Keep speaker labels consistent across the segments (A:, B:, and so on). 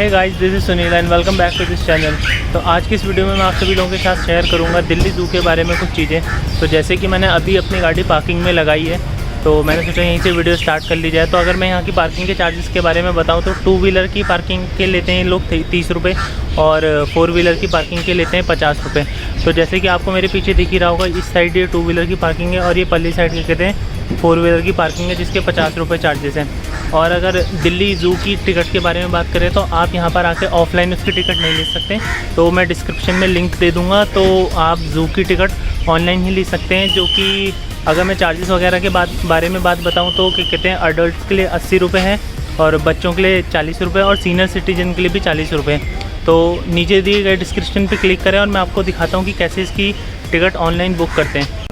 A: Hey guys, this is Sunil and welcome back to this channel. तो आज की इस वीडियो में मैं आप सभी लोगों के साथ शेयर करूंगा दिल्ली ज़ू के बारे में कुछ चीज़ें। तो जैसे कि मैंने अभी अपनी गाड़ी पार्किंग में लगाई है, तो मैंने सोचा यहीं से वीडियो स्टार्ट कर ली जाए। तो अगर मैं यहाँ की पार्किंग के चार्जेस के बारे में बताऊँ तो 2 व्हीलर की पार्किंग के लेते हैं लोग 30 रुपये और 4 व्हीलर की पार्किंग के लेते हैं 50 रुपये। तो जैसे कि आपको मेरे पीछे दिख ही रहा होगा, इस साइड ये 2 व्हीलर की पार्किंग है और ये पल्ली साइड के कहते हैं 4 व्हीलर की पार्किंग है, जिसके 50 रुपये चार्जेस हैं। और अगर दिल्ली ज़ू की टिकट के बारे में बात करें तो आप यहाँ पर आके ऑफलाइन उसकी टिकट नहीं ले सकते, तो मैं डिस्क्रिप्शन में लिंक दे दूँगा, तो आप ज़ू की टिकट ऑनलाइन ही ले सकते हैं। जो कि अगर मैं चार्जेस वगैरह के बारे में बात बताऊँ तो क्या कहते हैं, अडल्ट के लिए 80 रुपये है और बच्चों के लिए 40 रुपये और सीनियर सिटीजन के लिए भी 40 रुपये। तो नीचे दिए गए डिस्क्रिप्शन पे क्लिक करें और मैं आपको दिखाता हूँ कि कैसे इसकी टिकट ऑनलाइन बुक करते हैं।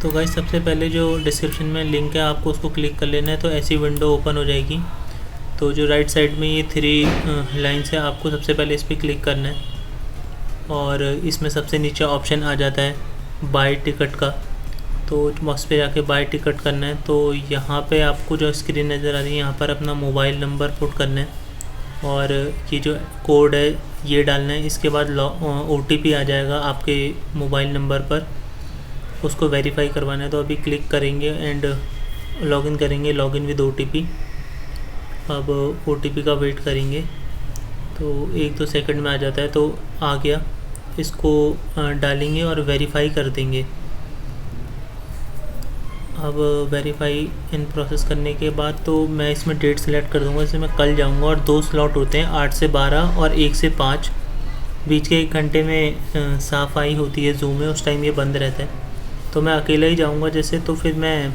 A: तो गाइस, सबसे पहले जो डिस्क्रिप्शन में लिंक है आपको उसको क्लिक कर लेना है, तो ऐसी विंडो ओपन हो जाएगी। तो जो राइट साइड में ये 3 लाइन्स है, आपको सबसे पहले इस पर क्लिक करना है और इसमें सबसे नीचे ऑप्शन आ जाता है बाय टिकट का, तो उस पर जाके बाय टिकट करना है। तो यहाँ पे आपको जो स्क्रीन नज़र आ रही है, यहाँ पर अपना मोबाइल नंबर पुट करना है और ये जो कोड है ये डालना है। इसके बाद OTP आ जाएगा आपके मोबाइल नंबर पर, उसको वेरीफाई करवाना है। तो अभी क्लिक करेंगे एंड लॉगिन करेंगे, लॉगिन विद OTP। अब OTP का वेट करेंगे, तो 1-2 सेकंड में आ जाता है, तो आ गया। इसको डालेंगे और वेरीफाई कर देंगे। अब वेरीफाई इन प्रोसेस करने के बाद तो मैं इसमें डेट सेलेक्ट कर दूंगा, जैसे मैं कल जाऊंगा। और 2 स्लॉट होते हैं, 8 से 12 और 1 से 5। बीच के 1 घंटे में सफाई होती है ज़ू में, उस टाइम ये बंद रहता है। तो मैं अकेला ही जाऊंगा जैसे, तो फिर मैं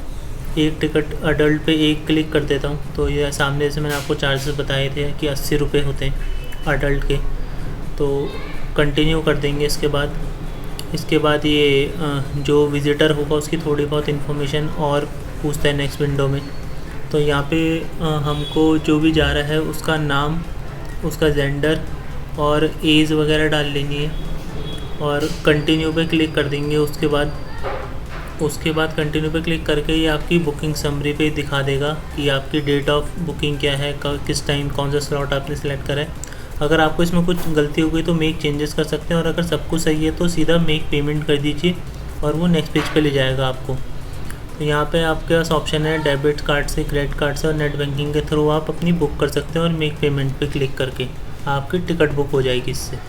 A: एक टिकट अडल्ट पे 1 क्लिक कर देता हूँ। तो ये सामने से मैंने आपको चार्जेस बताए थे कि 80 रुपये होते हैं अडल्ट के। तो कंटिन्यू कर देंगे। इसके बाद ये जो विज़िटर होगा उसकी थोड़ी बहुत इन्फॉर्मेशन और पूछता है नेक्स्ट विंडो में। तो यहाँ पे हमको जो भी जा रहा है उसका नाम, उसका जेंडर और एज वगैरह डाल लेनी है और कंटिन्यू पे क्लिक कर देंगे। उसके बाद कंटिन्यू पे क्लिक करके ये आपकी बुकिंग समरी पे दिखा देगा कि आपकी डेट ऑफ बुकिंग क्या है, किस टाइम कौन सा स्लॉट आपने सेलेक्ट करा है। अगर आपको इसमें कुछ गलती हो गई तो मेक चेंजेस कर सकते हैं, और अगर सब कुछ सही है तो सीधा मेक पेमेंट कर दीजिए और वो नेक्स्ट पेज पे ले जाएगा आपको। तो यहाँ पे आपके पास ऑप्शन है डेबिट कार्ड से, क्रेडिट कार्ड से और नेट बैंकिंग के थ्रू आप अपनी बुक कर सकते हैं, और मेक पेमेंट पे क्लिक करके आपकी टिकट बुक हो जाएगी इससे।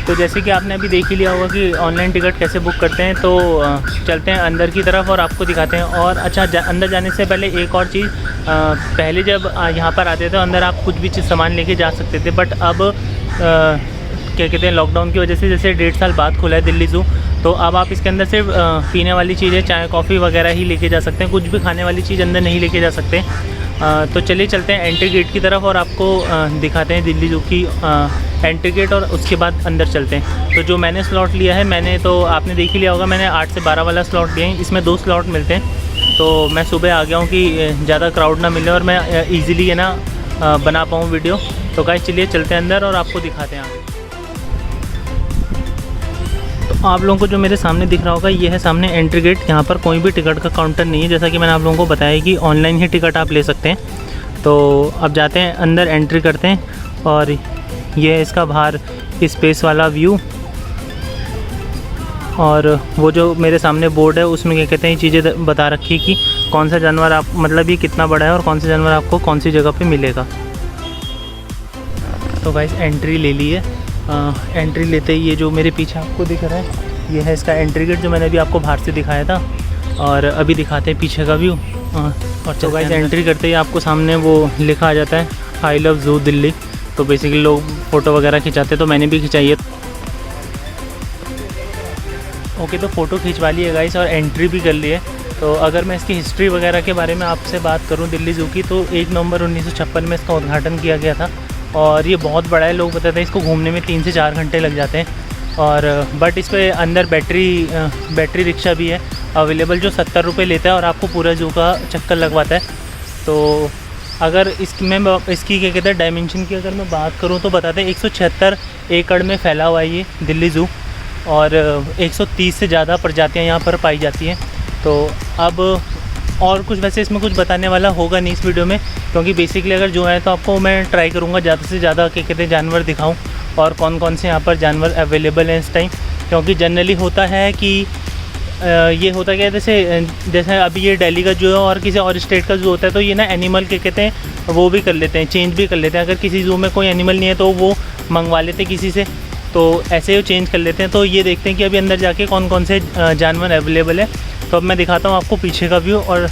A: तो जैसे कि आपने अभी देख ही लिया होगा कि ऑनलाइन टिकट कैसे बुक करते हैं, तो चलते हैं अंदर की तरफ और आपको दिखाते हैं। और अच्छा, अंदर जाने से पहले एक और चीज़, पहले जब यहाँ पर आते थे अंदर आप कुछ भी चीज़ सामान लेके जा सकते थे, बट अब क्या कहते हैं, लॉकडाउन की वजह से जैसे 1.5 साल बाद खुला है दिल्ली ज़ू, तो अब आप इसके अंदर सिर्फ पीने वाली चीज़ें, चाय कॉफ़ी वगैरह ही लेके जा सकते हैं, कुछ भी खाने वाली चीज़ अंदर नहीं लेके जा सकते। तो चलिए चलते हैं एंट्री गेट की तरफ और आपको दिखाते हैं दिल्ली ज़ू की एंट्री गेट, और उसके बाद अंदर चलते हैं। तो जो मैंने स्लॉट लिया है, मैंने तो आपने देख ही लिया होगा, मैंने 8 से 12 वाला स्लॉट लिया है। इसमें 2 स्लॉट मिलते हैं, तो मैं सुबह आ गया हूँ कि ज़्यादा क्राउड ना मिले और मैं ईज़िली है ना बना पाऊँ वीडियो। तो गाइस चलिए चलते हैं अंदर और आपको दिखाते हैं आगे। तो आप लोगों को जो मेरे सामने दिख रहा होगा, ये है सामने एंट्री गेट। यहाँ पर कोई भी टिकट का काउंटर नहीं है, जैसा कि मैंने आप लोगों को बताया कि ऑनलाइन ही टिकट आप ले सकते हैं। तो अब जाते हैं अंदर, एंट्री करते हैं और ये है इसका बाहर स्पेस वाला व्यू। और वो जो मेरे सामने बोर्ड है उसमें क्या कहते हैं, चीज़ें बता रखी कि कौन सा जानवर आप, मतलब ये कितना बड़ा है और कौन सा जानवर आपको कौन सी जगह पे मिलेगा। तो गाइस एंट्री ले ली है। एंट्री लेते ही ये जो मेरे पीछे आपको दिख रहा है, ये है इसका एंट्री गेट, जो मैंने अभी आपको बाहर से दिखाया था। और अभी दिखाते हैं पीछे का व्यू। और तो गाइस एंट्री करते ही आपको सामने वो लिखा आ जाता है, आई लव ज़ू दिल्ली। तो बेसिकली लोग फ़ोटो वगैरह खिंचाते हैं, तो मैंने भी खिंचाई है। ओके, तो फ़ोटो खिंचवा ली है गाइस और एंट्री भी कर ली है। तो अगर मैं इसकी हिस्ट्री वगैरह के बारे में आपसे बात करूं दिल्ली ज़ू की, तो 1 नवंबर 1956 में इसका उद्घाटन किया गया था और ये बहुत बड़ा है। लोग बताते हैं इसको घूमने में 3 से 4 घंटे लग जाते हैं। और बट इस पर अंदर बैटरी रिक्शा भी है अवेलेबल, जो 70 रुपये लेता है और आपको पूरा ज़ू का चक्कर लगवाता है। तो अगर इसकी क्या कहते हैं, डायमेंशन की अगर मैं बात करूं तो बताते हैं 176 एकड़ में फैला हुआ है ये दिल्ली ज़ू, और 130 से ज़्यादा प्रजातियां यहाँ पर पाई जाती हैं। तो अब और कुछ वैसे इसमें कुछ बताने वाला होगा नहीं इस वीडियो में, क्योंकि बेसिकली अगर जो है तो आपको मैं ट्राई करूँगा ज़्यादा से ज़्यादा क्या कहते हैं जानवर दिखाऊँ, और कौन कौन से यहाँ पर जानवर अवेलेबल हैं इस टाइम। क्योंकि जनरली होता है कि ये होता क्या है, जैसे अभी ये दिल्ली का जो है और किसी और स्टेट का जो होता है, तो ये ना एनिमल क्या कहते हैं वो भी कर लेते हैं, चेंज भी कर लेते हैं। अगर किसी ज़ू में कोई एनिमल नहीं है तो वो मंगवा लेते किसी से, तो ऐसे ही चेंज कर लेते हैं। तो ये देखते हैं कि अभी अंदर जाके कौन कौन से जानवर अवेलेबल है। तो अब मैं दिखाता हूँ आपको पीछे का व्यू, और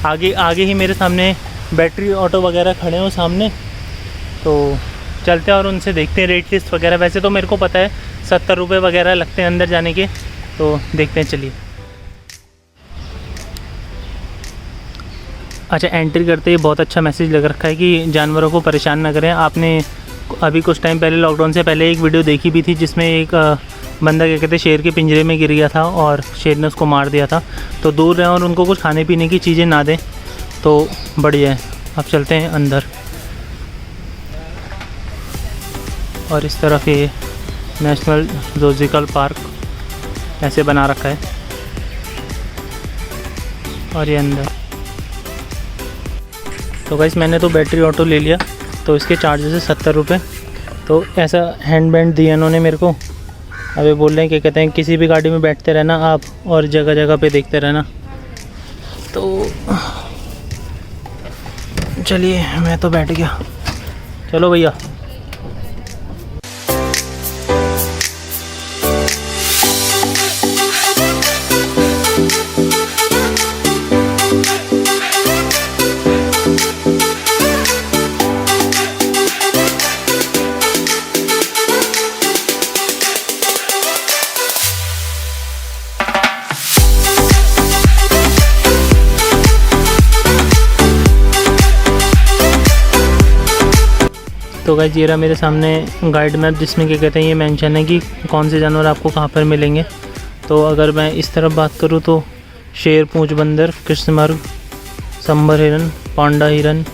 A: आगे ही मेरे सामने बैटरी ऑटो वगैरह खड़े हैं सामने। तो चलते हैं और उनसे देखते हैं रेट लिस्ट वगैरह। वैसे तो मेरे को पता है 70 रुपये वगैरह लगते हैं अंदर जाने के, तो देखते हैं चलिए। अच्छा, एंट्री करते ही बहुत अच्छा मैसेज लग रखा है कि जानवरों को परेशान ना करें। आपने अभी कुछ टाइम पहले, लॉकडाउन से पहले, एक वीडियो देखी भी थी जिसमें एक बंदा क्या कहते हैं शेर के पिंजरे में गिर गया था और शेर ने उसको मार दिया था। तो दूर रहें और उनको कुछ खाने पीने की चीज़ें ना दें, तो बढ़िया है। अब चलते हैं अंदर। और इस तरफ ये नेशनल ज़ूलॉजिकल पार्क ऐसे बना रखा है, और ये अंदर। तो गाइस मैंने तो बैटरी ऑटो ले लिया, तो इसके चार्जेस है 70 रुपये। तो ऐसा हैंड बैंड दिया इन्होंने मेरे को। अब ये बोल रहे हैं क्या कहते हैं किसी भी गाड़ी में बैठते रहना आप, और जगह जगह पे देखते रहना। तो चलिए मैं तो बैठ गया, चलो भैया। तो गाइस ये रहा मेरे सामने गाइड मैप, जिसमें क्या कहते हैं ये मेंशन है कि कौन से जानवर आपको कहाँ पर मिलेंगे। तो अगर मैं इस तरफ बात करूँ तो शेर, पूंछ बंदर, कृष्णमृग, सांभर हिरन, पांडा हिरन,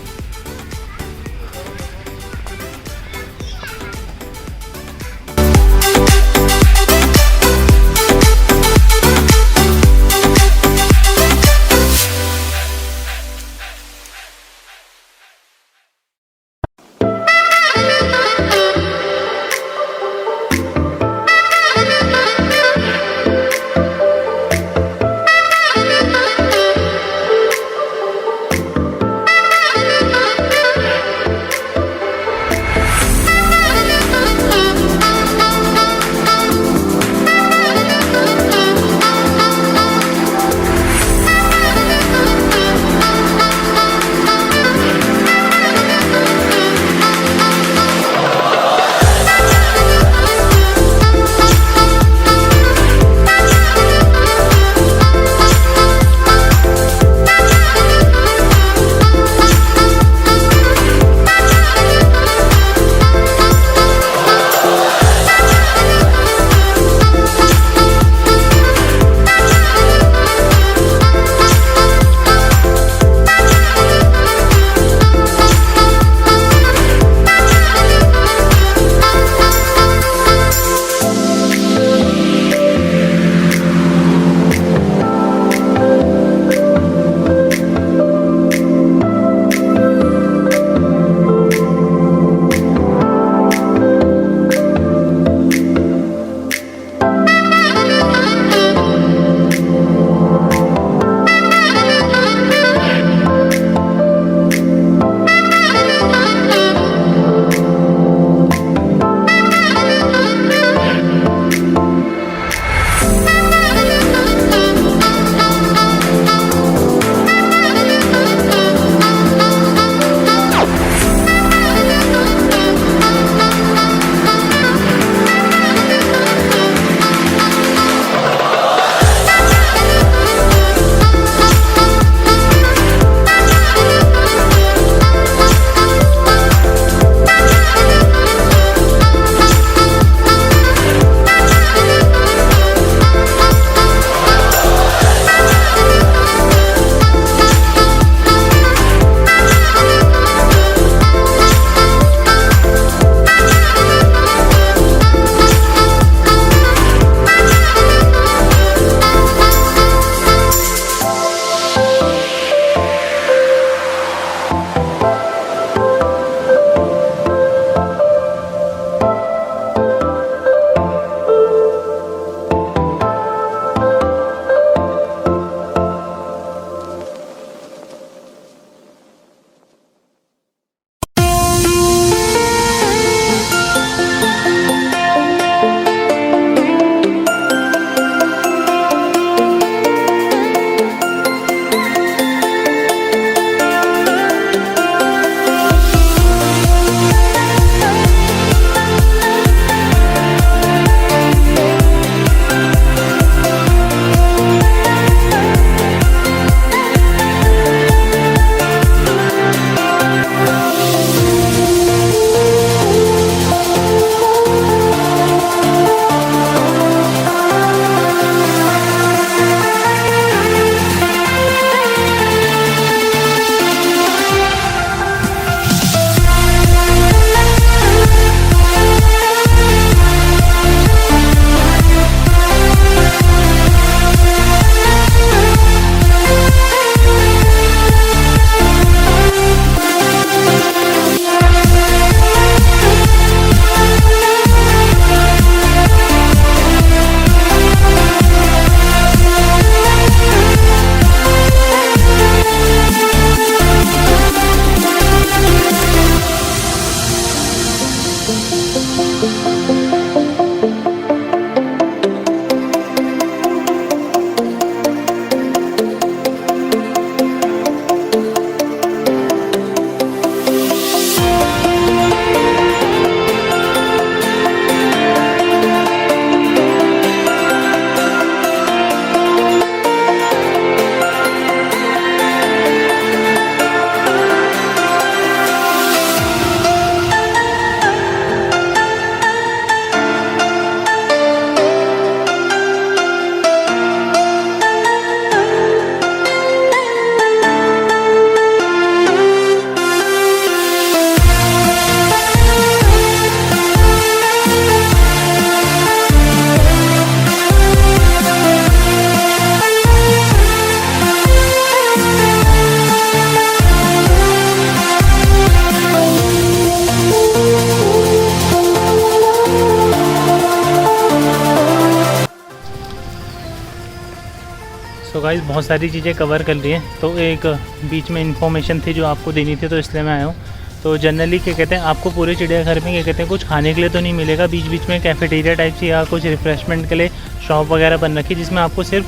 B: गाइस बहुत सारी चीज़ें कवर कर ली हैं, तो एक बीच में इन्फॉर्मेशन थी जो आपको देनी थी, तो इसलिए मैं आया हूँ। तो जनरली क्या कहते हैं, आपको पूरे चिड़ियाघर में क्या कहते हैं कुछ खाने के लिए तो नहीं मिलेगा, बीच बीच में कैफेटेरिया टाइप से या कुछ रिफ्रेशमेंट के लिए शॉप वगैरह बन रखी है, जिसमें आपको सिर्फ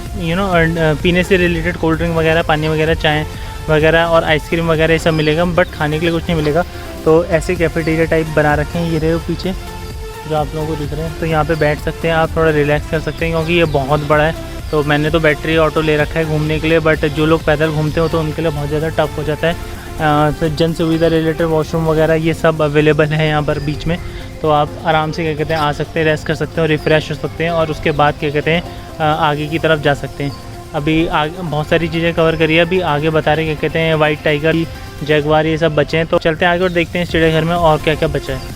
B: पीने से रिलेटेड कोल्ड ड्रिंक वगैरह, पानी वगैरह, चाय वगैरह और आइसक्रीम वगैरह ये सब मिलेगा, बट खाने के लिए कुछ नहीं मिलेगा। तो ऐसे कैफेटेरिया टाइप बना रखे हैं, ये रहे पीछे जो आप लोगों को दिख रहे हैं। तो यहाँ पे बैठ सकते हैं आप, थोड़ा रिलैक्स कर सकते हैं, क्योंकि ये बहुत बड़ा है। तो मैंने तो बैटरी ऑटो ले रखा है घूमने के लिए, बट जो लोग पैदल घूमते हो तो उनके लिए बहुत ज़्यादा टफ हो जाता है। तो जन सुविधा रिलेटेड वॉशरूम वगैरह ये सब अवेलेबल है यहाँ पर बीच में। तो आप आराम से क्या कहते हैं आ सकते हैं, रेस्ट कर सकते हैं और रिफ़्रेश हो सकते हैं, और उसके बाद क्या कहते हैं आगे की तरफ जा सकते हैं। अभी आगे बहुत सारी चीज़ें कवर करिए, अभी आगे बता रहे क्या कहते हैं वाइट टाइगर, जगुआर ये सब बचे हैं। तो चलते हैं आगे और देखते हैं इस चिड़ियाघर में और क्या क्या बचा है।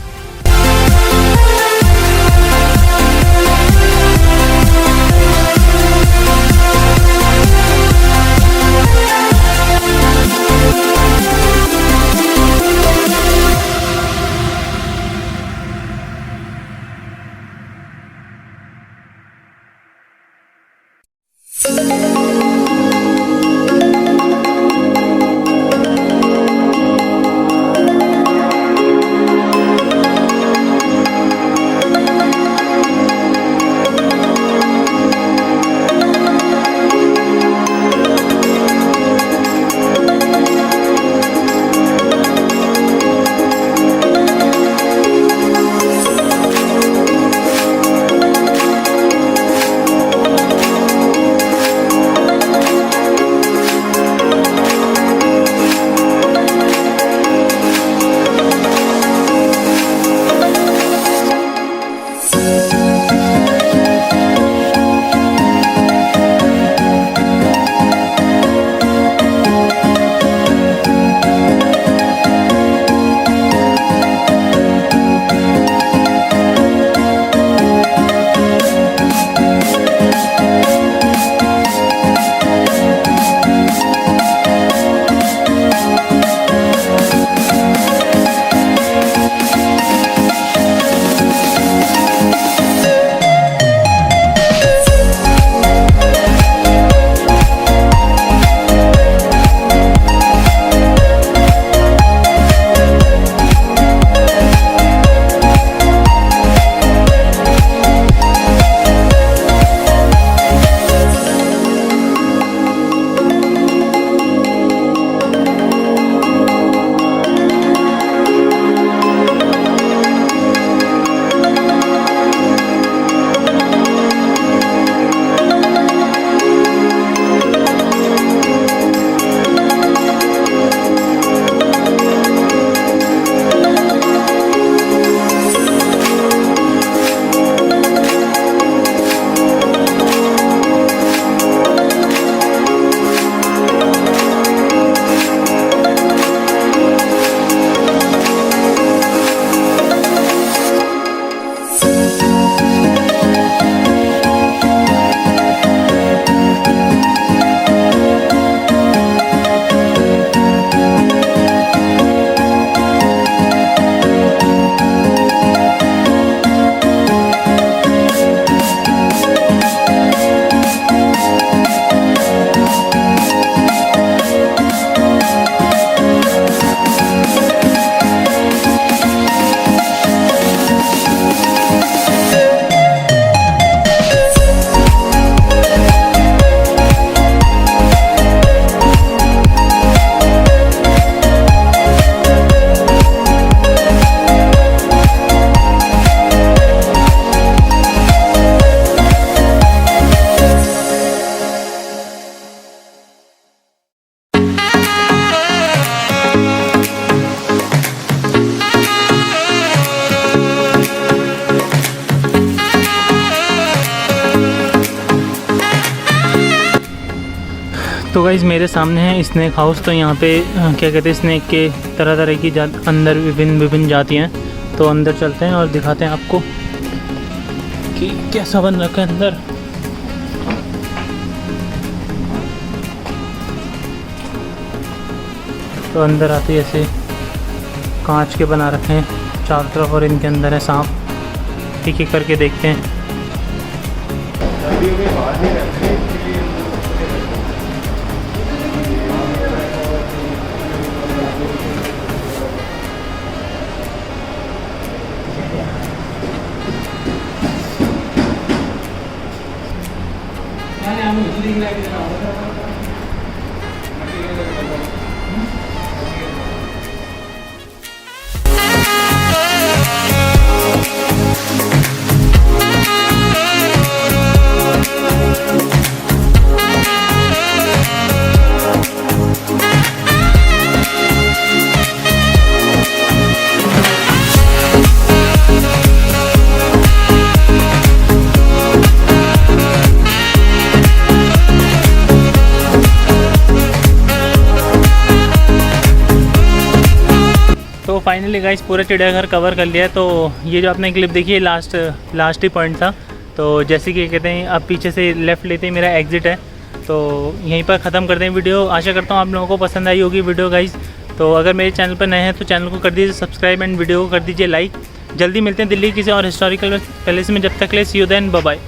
B: तो गाइज़ मेरे सामने है स्नैक हाउस। तो यहाँ पे क्या कहते हैं स्नैक के तरह तरह की अंदर विभिन्न जातियाँ हैं। तो अंदर चलते हैं और दिखाते हैं आपको कि कैसा बन रखा है अंदर। तो अंदर आते ऐसे कांच के बना रखे हैं चारों तरफ और इनके अंदर है सांप। एक एक करके देखते हैं। तो फाइनली गाइस पूरा चिड़ियाघर कवर कर लिया है। तो ये जो आपने क्लिप देखी है लास्ट ही पॉइंट था। तो जैसे कि कहते हैं अब पीछे से लेफ़्ट लेते ही मेरा एग्ज़िट है। तो यहीं पर ख़त्म करते हैं वीडियो। आशा करता हूँ आप लोगों को पसंद आई होगी वीडियो गाइस। तो अगर मेरे चैनल पर नए हैं तो चैनल को कर दीजिए सब्सक्राइब एंड वीडियो को कर दीजिए लाइक। जल्दी मिलते हैं दिल्ली किसी और हिस्टोरिकल पैलेस में। जब तक ले सी यू देन बाय बाय।